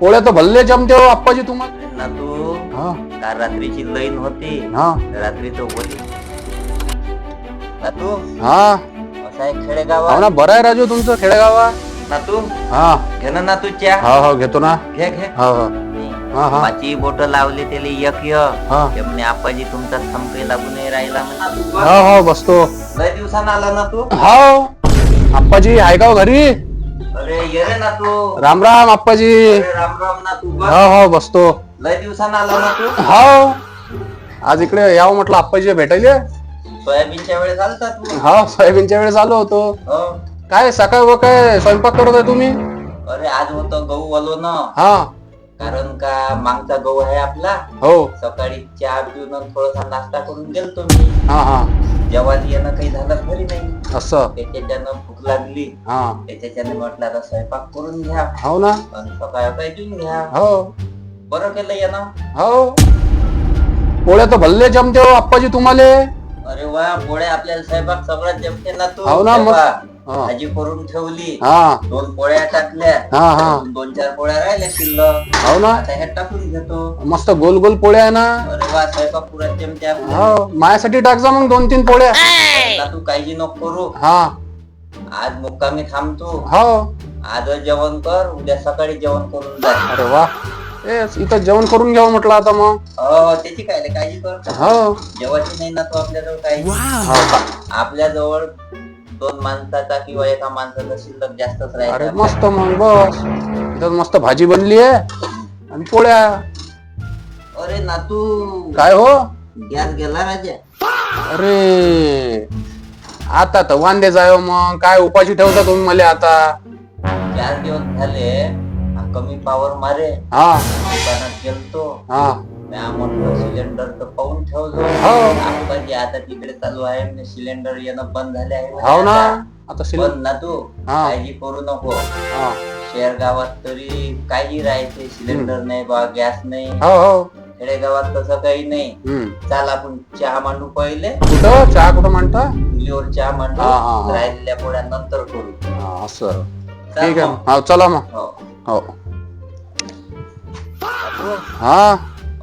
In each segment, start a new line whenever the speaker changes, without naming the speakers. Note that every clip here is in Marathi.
पोळ्या तर भल्ले जमते हो आप्पाजी तुम्हाला.
ना तू
हा
काल रात्रीची लईन होती.
हा
रात्री तो बोली ना तू
हा
असा एक
हो
खेडेगाव
ना, बरं आहे राजू तुमचं खेडेगावा.
ना तू
हा
घे ना तू चहा
हा हो घेतो ना.
घे घे
हो हो हा हा
पाची बोट लावली त्याला एक
हा
ते म्हणे आपाजी तुमचा थंबके लागून नाही राहिला म्हणे.
हो हो बसतो.
लय दिवसानं आला ना तू.
हो आप्पाजी आहे का हो घरी?
अरे ये रे ना तू.
राम राम आप्पाजी.
अरे राम राम ना तू बस.
हो हो बसतो.
लय दिवसानं आला ना तू.
हो आज इकडे यावं म्हटलं आप्पाजी भेटायले.
सोयाबीनच्या वेळेस आलता तू.
हा सोयाबीनच्या वेळेस आलो होतो.
हो.
काय सकाळ व काय स्वयंपाक करत आहे तुम्ही?
अरे आज होतं गहू वलो ना.
हा
कारण का मागचा गहू आहे आपला.
हो
सकाळी चहा पिऊन थोडासा नाश्ता करून गेलतो मी.
हा हा
जेव्हा येणं काही झालं घरी नाही.
असं
त्याच्यानं भूक लागली.
हा
त्याच्यानं म्हटलं आता स्वयंपाक करून घ्या
हो ना.
आणि सकाळ काही देऊन घ्या.
हो
बरं केलं येणं.
हो पोळ्या तर भल्ले जमते हो आप्पाजी तुम्हाला.
अरे वा पोळ्या आपल्याला स्वयंपाक सगळं जमते ना तू.
हो ना, मग.
तेव्हा
हा.
भाजी करून ठेवली.
हा
2 पोळ्या टाकल्या.
हा हा
2-4 पोळ्या राहिल्या शिल्लक.
हो ना,
आता ह्या टाकून घेतो.
मस्त गोल गोल पोळ्या आहे ना.
अरे वा स्वयंपाक पुरा जमते आपल्याला.
हो माझ्यासाठी टाकजा मग 2-3 पोळ्या.
आता तू काळजी नको करू.
हा
आज मुक्कामी थांबतो.
हो
आज जेवण कर उद्या सकाळी जेवण करून जा.
अरे वा ए इथं जेवण करून घ्यावं म्हटलं आता मग.
हो त्याची काय काळजी कर.
हो
जेवायची नाही ना तू आपल्याजवळ काही.
हो का?
आपल्याजवळ 2 माणसाचा किंवा एका माणसाचा शिल्लक जास्तच
अरे
राहील.
मस्त मग बस इथं मस्त भाजी बनली आहे आणि पोळ्या.
अरे नातू
काय हो?
गॅस गेला राजा.
अरे आता तर वांदे जायो मग काय उपाशी ठेवता तुम्ही मला आता.
4 दिवस झाले कमी पावर मारे.
हा
दुकानात गेलतो.
हा
म्या म्हटलं सिलेंडर तर पाहून ठेवलो.
हो.
आपण आता तिकडे चालू आहे सिलेंडर येणं बंद झाले आहे.
हो ना आता
पण ना तू
हा.
काळजी करू नको.
हा
शहर गावात तरी काळजी राहायचे. सिलेंडर नाही बा गॅस नाही.
हो हो
खेडेगावात तसं काही नाही.
हम्म
चाल आपण चहा मांडू पहिले.
कुठं चहा कुठं म्हणता?
चुलीवर चहा मांडू.
हा, हा, हा.
राहिलेल्या पोळ्या नंतर करू.
हा असं
चल
ठीक आहे.
मग.
हो चला मग.
हो.
हो
बापू,
हा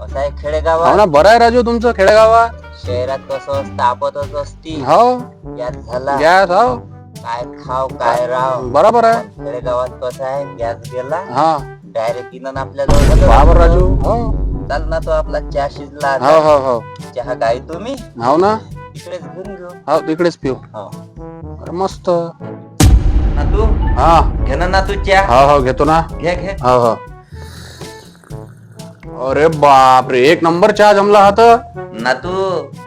असं आहे
हो
खेडेगावात.
ना, बरं आहे राजू तुमचं खेडेगावात.
शहरात कसं असतं आपतच असती.
हो
गॅस झाला
गॅस हो
काय खाव काय राव.
बरोबर आहे.
खेडेगावात कसं आहे गॅस गेला
हा
डायरेक्ट इनं आपल्याजवळ
बरोबर राजू. हो
चाल ना तो आपला चहा शिजला
हो
आता.
हो हो
चहा गाई तुम्ही
हो ना.
तिकडेच घेऊन घेऊ.
हो तिकडेच पिऊ.
हो
अरे मस्त.
ना तू
हा
घे ना तू चहा.
हो हो घेतो ना.
घे घे.
हो हो अरे बाप रे एक नंबर चहा जमला हा तर.
ना तू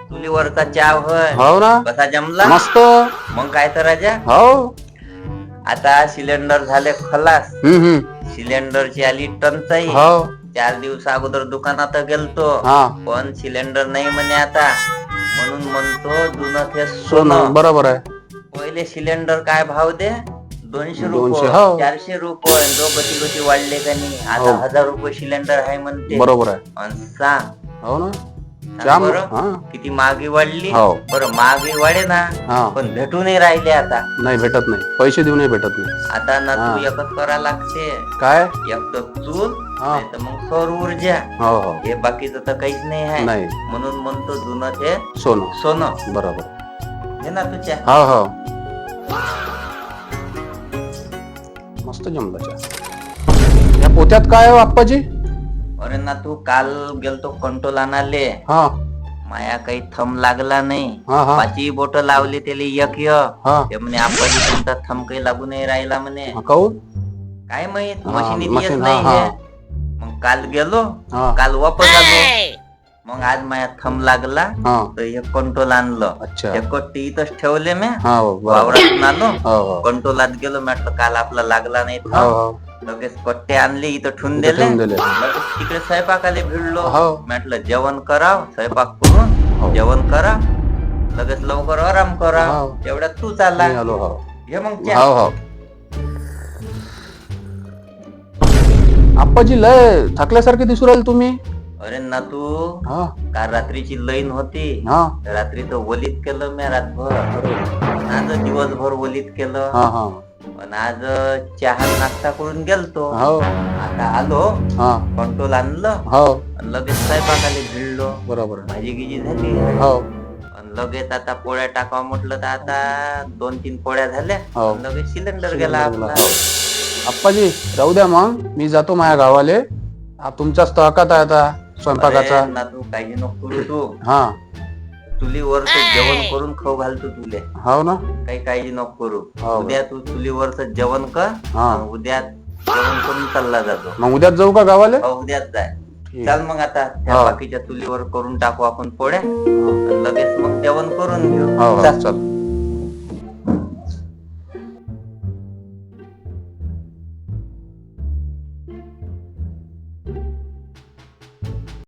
चुलीवरचा चहा होय.
हो ना
कसा जमला.
मस्त.
मग काय तर राजा
हो
आता सिलेंडर झाले खलास.
हम्म
सिलेंडरची आली टंचाई.
हो
4 दिवस अगोदर दुकानात गेलतो.
हा
पण सिलेंडर नाही म्हणे आता. म्हणून म्हणतो जुनं ते
सोनं
सोनं.
बरोबर आहे.
पहिले सिलेंडर काय भाव दे 200 रुपये
200, हो.
400 रुपये. जो गती गती वाढले का नाही आता
हो.
1000 रुपये सिलेंडर आहे म्हणते.
बरोबर आहे.
आणि सांग
हो ना
सांग
चहा
बरं,
हा
किती महागी वाढली.
हो.
बरं महागी वाढे ना
हा
पण भेटूनही राहिले आता.
नाही भेटत नाही पैसे देऊ नाही भेटत नाही.
आता ना
हा.
तू एकच करा लागते.
काय
एक तर चूल
हा.
नाही तर मग सौर ऊर्जा.
हो हो
हे बाकीचं तर काहीच नाही आहे.
नाही
म्हणून म्हणतो जुनं ते
सोनं
सोनं.
बरोबर.
हे ना तुझ्या
हो हो मस्त जमला चहा. या पोत्यात काय हो आप्पाजी?
अरे ना तू काल गेलतो कंट्रोल आणाले.
हा
माया काही थंब लागला नाही.
हा हा
पाची बोट लावली त्याला एक
हा
ते म्हणे आपण तुमचा थंब काही लागू नाही राहिला म्हणे.
काऊन?
काय माहित
हा,
मशीन येत
मशीन,
नाही
हा,
हे. मग काल गेलो
हा
काल वापस आलो. मग आज माया थंब लागला
हा
तर हे कंट्रोल आणलं.
अच्छा
हे कट्टी इथंच ठेवले मी.
हा बरोबर.
वावरातून आलो
हो हो
कंट्रोलात गेलो म्हटलं काल आपला लागला नाही
हो
थंब.
हो
लगेच कट्टे आणले इथं ठेवून
इथं
दिले.
ठेवून दिले.
लगेच तिकडे स्वयंपाकाला भिडलो.
हो.
म्हटलं जेवण कराव स्वयंपाक करून
हो.
जेवण करा लगेच लवकर आराम करा.
हो.
तेवढ्यात तू चालला.
मी आलो. हो
घे मग चहा.
हो हो आप्पाजी लय थकल्यासारखे दिसू राहिले तुम्ही.
अरे ना तू
हा
काल रात्रीची लईन होती.
हा
रात्री तर वलीत केलं मी रातभर. आज दिवसभर वलीत केलं.
हा हा
पण आज चहा नाश्ता करून गेलतो.
हो
आता आलो,
हा
कंट्रोल आणलं
हो
आणि लगेच स्वयंपाकाला भिडलो.
बरोबर आहे.
भाजी गिजी झाली
हो
आणि लगेच आता पोळ्या टाकावं म्हटलं तर आता 2-3 पोळ्या झाल्या
हो.
आणि लगेच सिलेंडर गेला आपला.
आप्पाजी राहू द्या मग, मी जातो माझ्या गावाले. तुमच्याच तहकात आहे आता स्वयंपाकाचा.
अरे ना तू काही नको करू तू.
हा
चुलीवरच जेवण करून खाऊ घालतो तुले.
हो ना.
काही काळजी नको करू.
हो.
उद्या तू चुलीवरच जेवण कर.
हा.
आणि उद्या जेवण करून चालला जातो.
मग उद्याच जाऊ का गावाले?
हो, उद्याच जाय.
ठीक.
चल मग आता त्या
हो.
बाकीच्या चुलीवर करून टाकू आपण पोळ्या आणि लगेच मग जेवण करून घेऊ.
हो
चल.
चल.